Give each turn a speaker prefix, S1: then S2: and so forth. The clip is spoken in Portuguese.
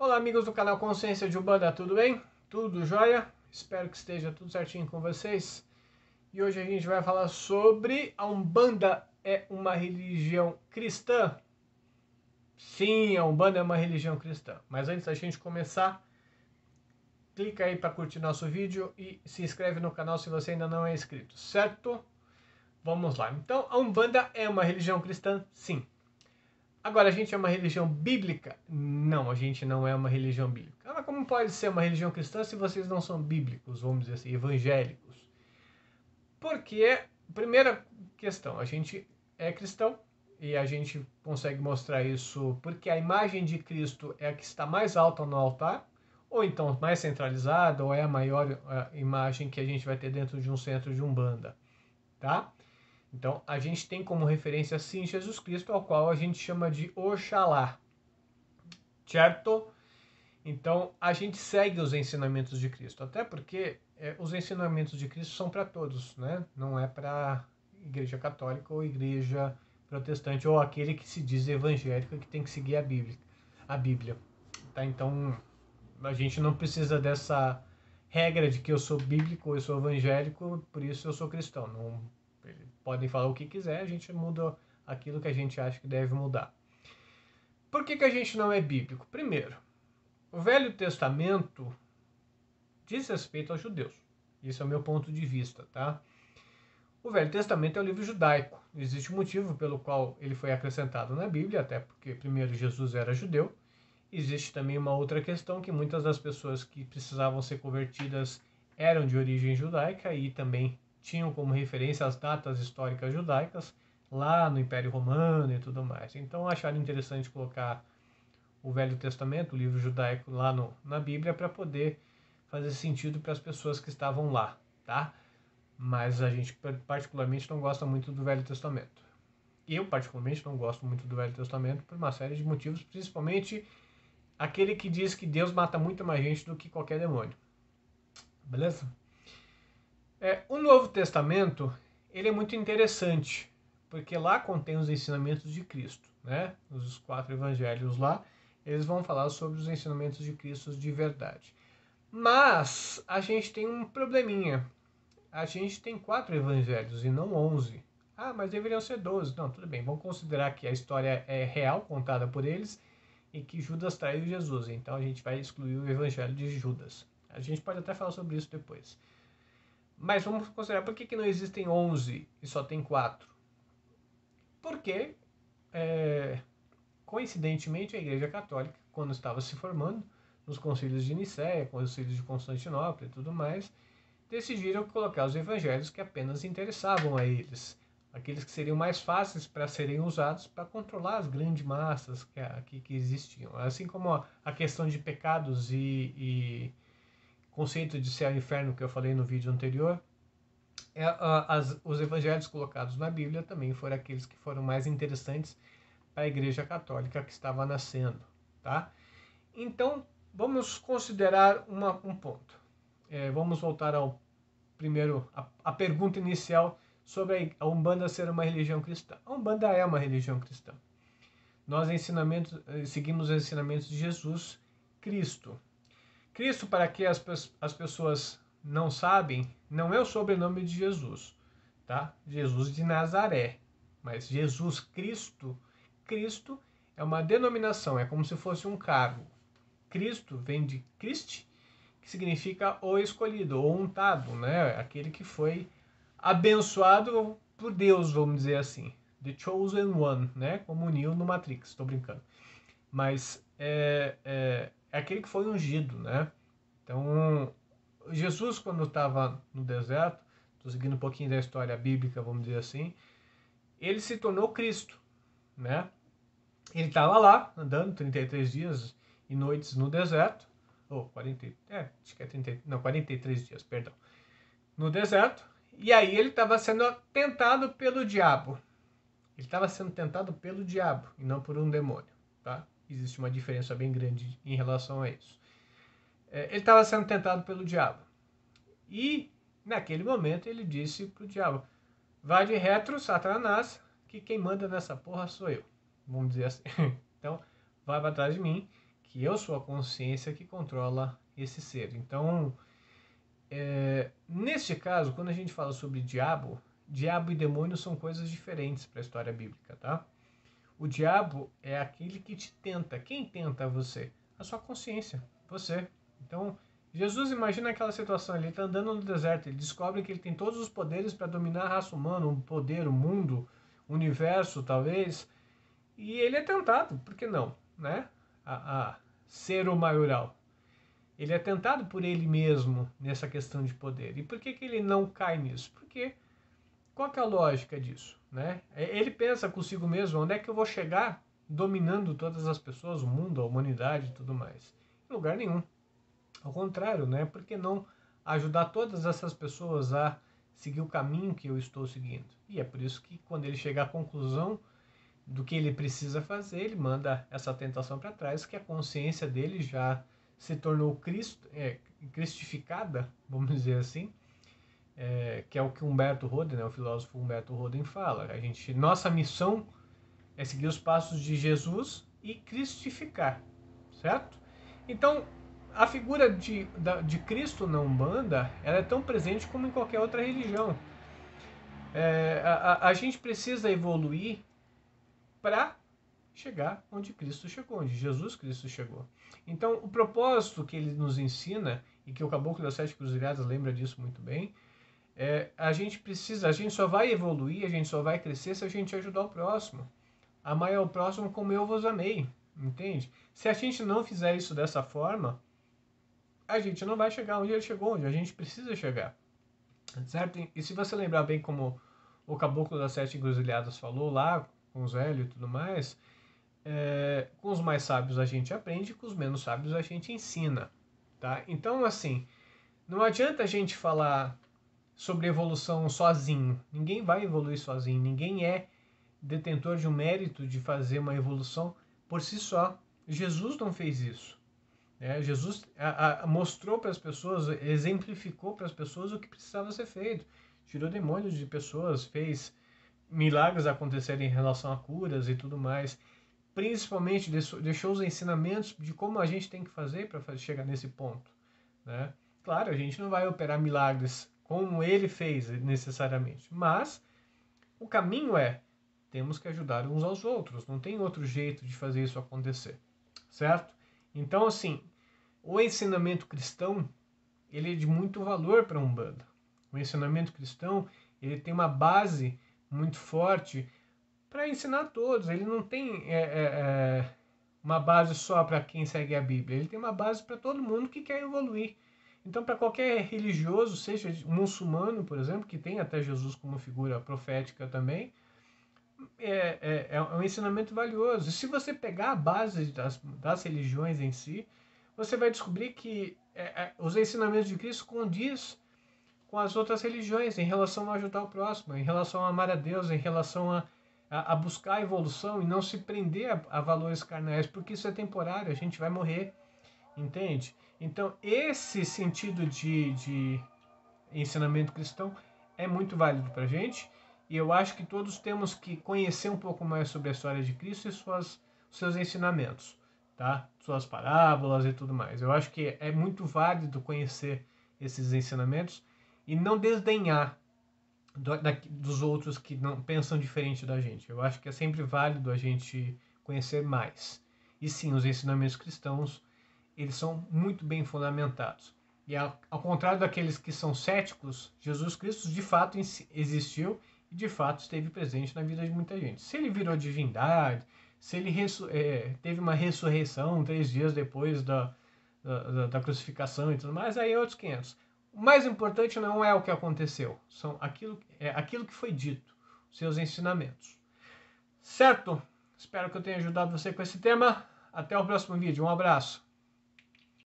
S1: Olá, amigos do canal Consciência de Umbanda, tudo bem? Tudo jóia? Espero que esteja tudo certinho com vocês. E hoje a gente vai falar sobre a Umbanda é uma religião cristã? Sim, a Umbanda é uma religião cristã. Mas antes da gente começar, clica aí para curtir nosso vídeo e se inscreve no canal se você ainda não é inscrito, certo? Vamos lá. Então, a Umbanda é uma religião cristã? Sim. Agora, a gente é uma religião bíblica? Não, a gente não é uma religião bíblica. Mas como pode ser uma religião cristã se vocês não são bíblicos, vamos dizer assim, evangélicos? Porque, primeira questão, a gente é cristão e a gente consegue mostrar isso porque a imagem de Cristo é a que está mais alta no altar, ou então mais centralizada, ou é a maior imagem que a gente vai ter dentro de um centro de Umbanda, tá? Então, a gente tem como referência, sim, Jesus Cristo, ao qual a gente chama de Oxalá, certo? Então, a gente segue os ensinamentos de Cristo, até porque os ensinamentos de Cristo são para todos, né? Não é para igreja católica ou igreja protestante, ou aquele que se diz evangélico que tem que seguir a Bíblia, tá? Então, a gente não precisa dessa regra de que eu sou bíblico ou eu sou evangélico, por isso eu sou cristão. Não, podem falar o que quiser, a gente muda aquilo que a gente acha que deve mudar. Por que a gente não é bíblico? Primeiro, o Velho Testamento diz respeito aos judeus. Esse é o meu ponto de vista, tá? O Velho Testamento é o livro judaico. Existe um motivo pelo qual ele foi acrescentado na Bíblia, até porque primeiro Jesus era judeu. Existe também uma outra questão, que muitas das pessoas que precisavam ser convertidas eram de origem judaica e também tinham como referência as datas históricas judaicas lá no Império Romano e tudo mais. Então acharam interessante colocar o Velho Testamento, o livro judaico, lá na Bíblia para poder fazer sentido para as pessoas que estavam lá, tá? Mas a gente particularmente não gosta muito do Velho Testamento. Eu particularmente não gosto muito do Velho Testamento por uma série de motivos, principalmente aquele que diz que Deus mata muito mais gente do que qualquer demônio. Beleza? O Novo Testamento, ele é muito interessante, porque lá contém os ensinamentos de Cristo, né? Os 4 evangelhos lá, eles vão falar sobre os ensinamentos de Cristo de verdade. Mas a gente tem um probleminha. A gente tem 4 evangelhos e não 11. Ah, mas deveriam ser 12. Não, tudo bem. Vamos considerar que a história é real, contada por eles, e que Judas traiu Jesus. Então a gente vai excluir o evangelho de Judas. A gente pode até falar sobre isso depois. Mas vamos considerar por que não existem 11 e só tem 4. Porque, coincidentemente, a Igreja Católica, quando estava se formando, nos concílios de Nicéia, concílios de Constantinopla e tudo mais, decidiram colocar os evangelhos que apenas interessavam a eles, aqueles que seriam mais fáceis para serem usados para controlar as grandes massas que existiam. Assim como a questão de pecados e conceito de céu e inferno que eu falei no vídeo anterior, os evangelhos colocados na Bíblia também foram aqueles que foram mais interessantes para a Igreja Católica que estava nascendo, tá? Então, vamos considerar um ponto. Vamos voltar ao primeiro, a pergunta inicial sobre a Umbanda ser uma religião cristã. A Umbanda é uma religião cristã. Nós seguimos os ensinamentos de Jesus Cristo. Cristo, para que as pessoas não sabem, não é o sobrenome de Jesus, tá? Jesus de Nazaré. Mas Jesus Cristo, Cristo é uma denominação, é como se fosse um cargo. Cristo vem de Christ, que significa o escolhido, ou untado, né? Aquele que foi abençoado por Deus, vamos dizer assim. The Chosen One, né? Como o Neo no Matrix, estou brincando. Mas é aquele que foi ungido, né? Então, Jesus, quando estava no deserto, estou seguindo um pouquinho da história bíblica, vamos dizer assim, ele se tornou Cristo, né? Ele estava lá, andando 33 dias e noites no deserto, ou 43 dias, perdão, no deserto, e aí ele estava sendo tentado pelo diabo. Ele estava sendo tentado pelo diabo e não por um demônio, tá? Existe uma diferença bem grande em relação a isso. Ele estava sendo tentado pelo diabo. E, naquele momento, ele disse para o diabo: vai de retro, Satanás, que quem manda nessa porra sou eu. Vamos dizer assim. Então, vai para trás de mim, que eu sou a consciência que controla esse ser. Então, neste caso, quando a gente fala sobre diabo e demônio são coisas diferentes para a história bíblica, tá? O diabo é aquele que te tenta. Quem tenta você? A sua consciência, você. Então, Jesus imagina aquela situação, ele está andando no deserto, ele descobre que ele tem todos os poderes para dominar a raça humana, o poder, o mundo, o universo, talvez, e ele é tentado, por que não, né? A ser o maioral. Ele é tentado por ele mesmo nessa questão de poder. E por que ele não cai nisso? Porque qual que é a lógica disso, né? Ele pensa consigo mesmo, onde é que eu vou chegar dominando todas as pessoas, o mundo, a humanidade e tudo mais? Em lugar nenhum. Ao contrário, né? Por que não ajudar todas essas pessoas a seguir o caminho que eu estou seguindo? E é por isso que quando ele chega à conclusão do que ele precisa fazer, ele manda essa tentação para trás, que a consciência dele já se tornou cristificada, vamos dizer assim, que é o que Humberto Roden, né, o filósofo Humberto Roden fala. Nossa missão é seguir os passos de Jesus e cristificar, certo? Então, a figura de Cristo na Umbanda, ela é tão presente como em qualquer outra religião. A gente precisa evoluir para chegar onde Cristo chegou, onde Jesus Cristo chegou. Então, o propósito que ele nos ensina, e que o Caboclo das Sete Cruzilhadas lembra disso muito bem, a gente só vai evoluir, a gente só vai crescer se a gente ajudar o próximo. Amai ao próximo como eu vos amei, entende? Se a gente não fizer isso dessa forma, a gente não vai chegar onde ele chegou, onde a gente precisa chegar, certo? E se você lembrar bem como o Caboclo das Sete Encruzilhadas falou lá, com os velhos e tudo mais, com os mais sábios a gente aprende, com os menos sábios a gente ensina, tá? Então, assim, não adianta a gente falar sobre evolução sozinho. Ninguém vai evoluir sozinho, ninguém é detentor de um mérito de fazer uma evolução por si só. Jesus não fez isso. Jesus mostrou para as pessoas, exemplificou para as pessoas o que precisava ser feito. Tirou demônios de pessoas, fez milagres acontecerem em relação a curas e tudo mais. Principalmente deixou os ensinamentos de como a gente tem que fazer para chegar nesse ponto, né? Claro, a gente não vai operar milagres como ele fez necessariamente, mas o caminho temos que ajudar uns aos outros, não tem outro jeito de fazer isso acontecer, certo? Então, assim, o ensinamento cristão, ele é de muito valor para a Umbanda. O ensinamento cristão, ele tem uma base muito forte para ensinar a todos. Ele não tem uma base só para quem segue a Bíblia, ele tem uma base para todo mundo que quer evoluir. Então, para qualquer religioso, seja muçulmano, por exemplo, que tem até Jesus como figura profética também, é um ensinamento valioso. E se você pegar a base das religiões em si, você vai descobrir que os ensinamentos de Cristo condiz com as outras religiões em relação a ajudar o próximo, em relação a amar a Deus, em relação a buscar a evolução e não se prender a valores carnais, porque isso é temporário, a gente vai morrer, entende? Então, esse sentido de ensinamento cristão é muito válido para a gente, e eu acho que todos temos que conhecer um pouco mais sobre a história de Cristo e seus ensinamentos, tá? Suas parábolas e tudo mais. Eu acho que é muito válido conhecer esses ensinamentos e não desdenhar dos outros que não pensam diferente da gente. Eu acho que é sempre válido a gente conhecer mais. E sim, os ensinamentos cristãos, eles são muito bem fundamentados. E ao contrário daqueles que são céticos, Jesus Cristo de fato existiu e de fato esteve presente na vida de muita gente. Se ele virou divindade, se ele teve uma ressurreição 3 dias depois da crucificação e tudo mais, aí é outros 500. O mais importante não é o que aconteceu, são aquilo que foi dito, seus ensinamentos. Certo? Espero que eu tenha ajudado você com esse tema. Até o próximo vídeo. Um abraço.